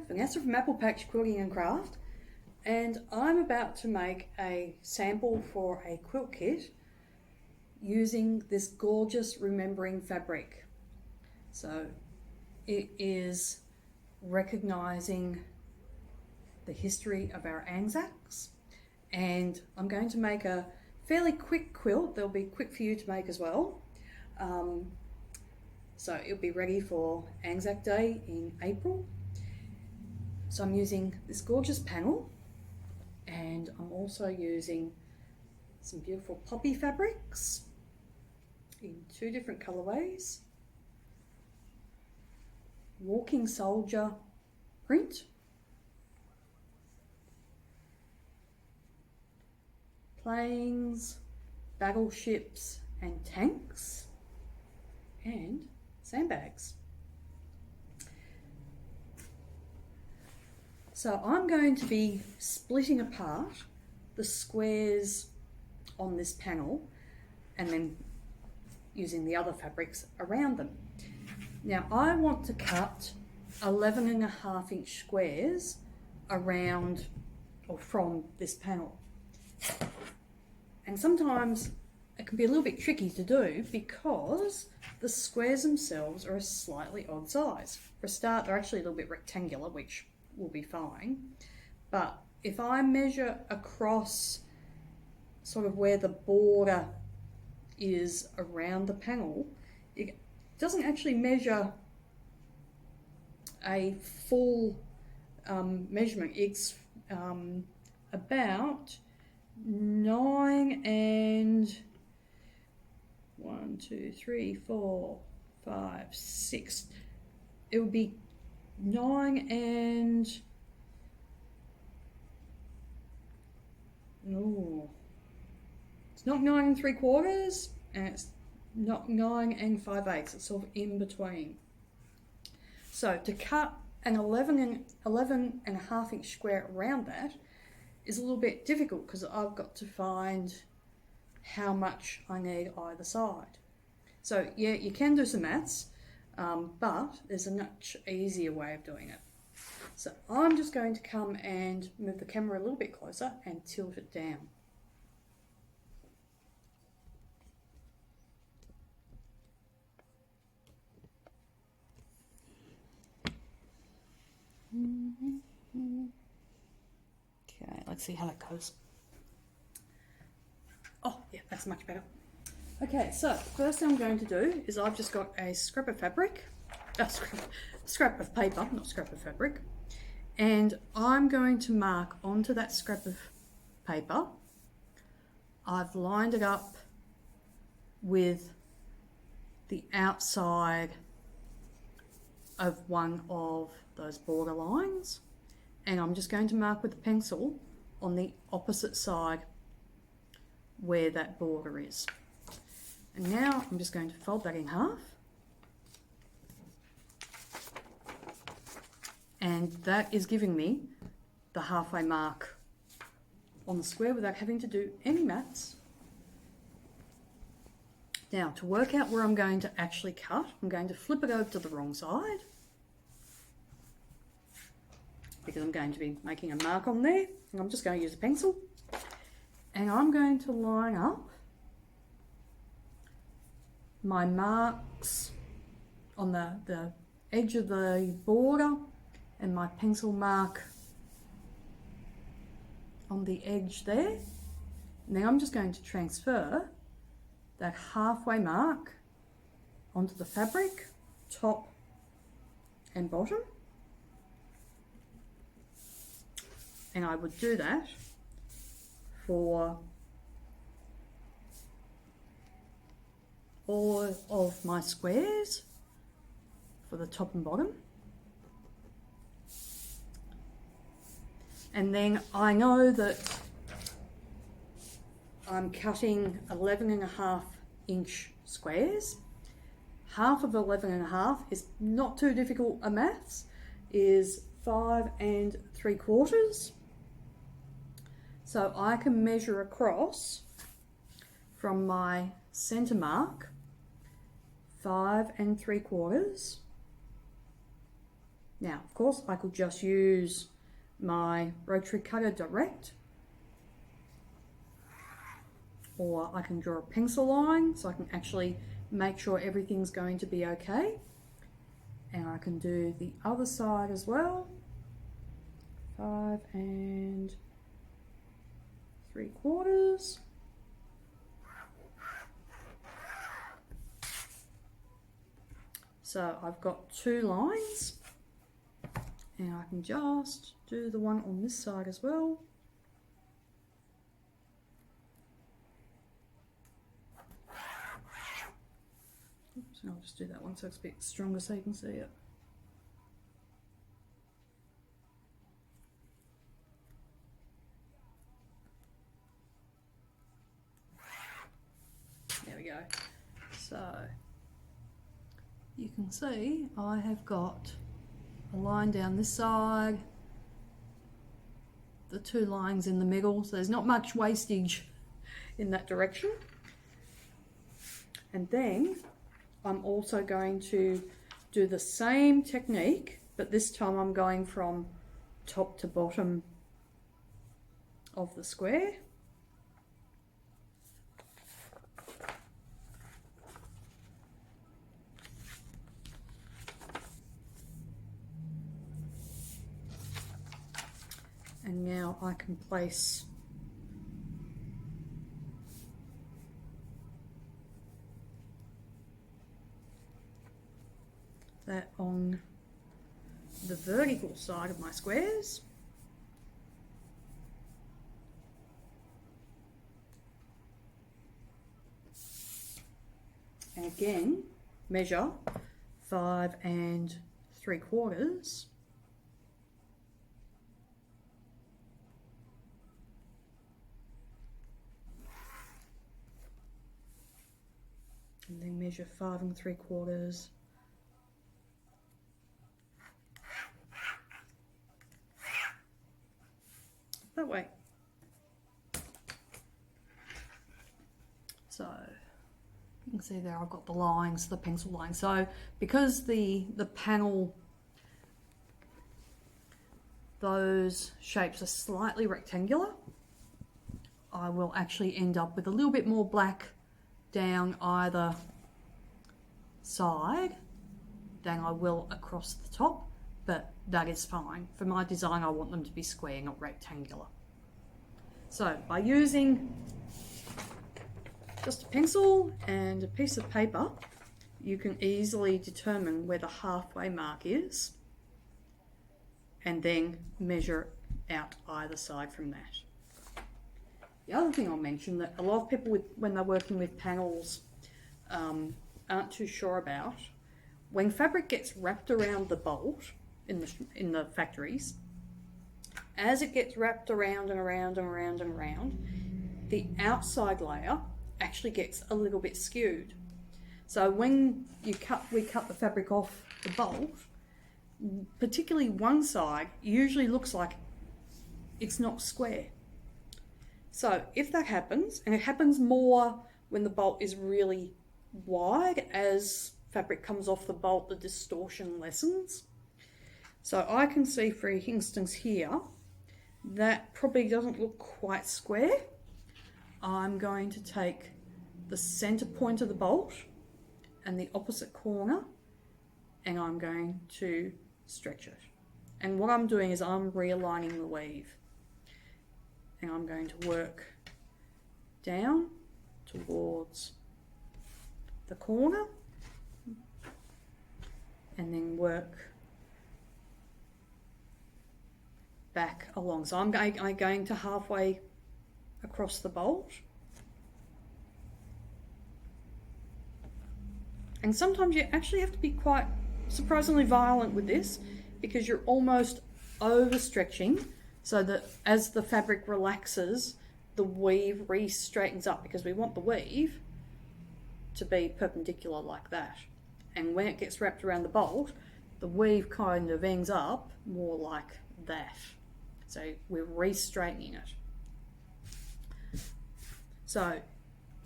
Vanessa from Apple Patch Quilting and Craft, and I'm about to make a sample for a quilt kit using this gorgeous remembering fabric. So it is recognising the history of our Anzacs, and I'm going to make a fairly quick quilt. They'll be quick for you to make as well. So it'll be ready for Anzac Day in April. So I'm using this gorgeous panel, and I'm also using some beautiful poppy fabrics in 2 different colorways. Walking Soldier print, planes, battleships and tanks, and sandbags. So I'm going to be splitting apart the squares on this panel and then using the other fabrics around them. Now I want to cut 11.5-inch squares around or from this panel. And sometimes it can be a little bit tricky to do because the squares themselves are a slightly odd size. For a start, they're actually a little bit rectangular, which will be fine. But if I measure across sort of where the border is around the panel, it doesn't actually measure a full measurement. It's about 9 and 1, 2, 3, 4, 5, 6. It would be 9 and it's not 9 3/4, and it's not 9 and 5/8. It's sort of in between. So to cut an 11.5-inch square around that is a little bit difficult because I've got to find how much I need either side. So yeah, you can do some maths, but there's a much easier way of doing it. So I'm just going to come and move the camera a little bit closer and tilt it down. Okay, let's see how that goes. Oh yeah, that's much better. Okay, so first thing I'm going to do is I've just got a scrap of fabric, scrap of paper, not scrap of fabric, and I'm going to mark onto that scrap of paper. I've lined it up with the outside of one of those border lines, and I'm just going to mark with the pencil on the opposite side where that border is. And now I'm just going to fold that in half, and that is giving me the halfway mark on the square without having to do any maths. Now to work out where I'm going to actually cut, I'm going to flip it over to the wrong side because I'm going to be making a mark on there, and I'm just going to use a pencil, and I'm going to line up my marks on the edge of the border and my pencil mark on the edge there. And then I'm just going to transfer that halfway mark onto the fabric, top and bottom. And I would do that for all of my squares for the top and bottom. And then I know that I'm cutting 11.5-inch squares. Half of 11.5 is not too difficult a maths, is 5 3/4. So I can measure across from my center mark 5 3/4 Now, of course, I could just use my rotary cutter direct, or I can draw a pencil line so I can actually make sure everything's going to be okay. And I can do the other side as well. 5 3/4. So I've got 2 lines, and I can just do the one on this side as well. Oops, I'll just do that one so it's a bit stronger so you can see it. There we go. So you can see I have got a line down this side, the 2 lines in the middle, so there's not much wastage in that direction. And then I'm also going to do the same technique, but this time I'm going from top to bottom of the square. And now I can place that on the vertical side of my squares. And again, measure 5 3/4. And then measure 5 3/4. That way. So you can see there I've got the lines, the pencil lines. So because the panel, those shapes are slightly rectangular, I will actually end up with a little bit more black down either side than I will across the top, but that is fine. For my design, I want them to be square, not rectangular. So by using just a pencil and a piece of paper, you can easily determine where the halfway mark is and then measure out either side from that. The other thing I'll mention that a lot of people, when they're working with panels, aren't too sure about, when fabric gets wrapped around the bolt in the factories, as it gets wrapped around and around and around and around, the outside layer actually gets a little bit skewed. So when we cut the fabric off the bolt, particularly one side usually looks like it's not square. So if that happens, and it happens more when the bolt is really wide, as fabric comes off the bolt, the distortion lessens. So I can see, for instance here, that probably doesn't look quite square. I'm going to take the center point of the bolt and the opposite corner, and I'm going to stretch it. And what I'm doing is I'm realigning the weave. And I'm going to work down towards the corner and then work back along. So I'm going to halfway across the bolt. And sometimes you actually have to be quite surprisingly violent with this, because you're almost overstretching, so that as the fabric relaxes, the weave re-straightens up, because we want the weave to be perpendicular like that. And when it gets wrapped around the bolt, the weave kind of ends up more like that. So we're re-straightening it. So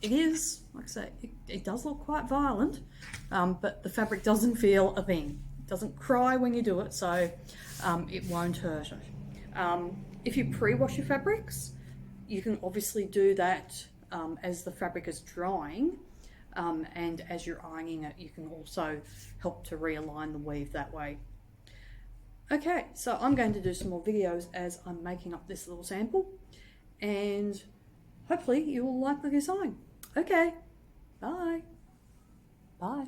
it is, like I say, it does look quite violent, but the fabric doesn't feel a thing. doesn't cry when you do it, so it won't hurt it. If you pre-wash your fabrics, you can obviously do that as the fabric is drying, and as you're ironing it, you can also help to realign the weave that way. Okay, so I'm going to do some more videos as I'm making up this little sample, and hopefully you will like the design. Okay, bye. Bye.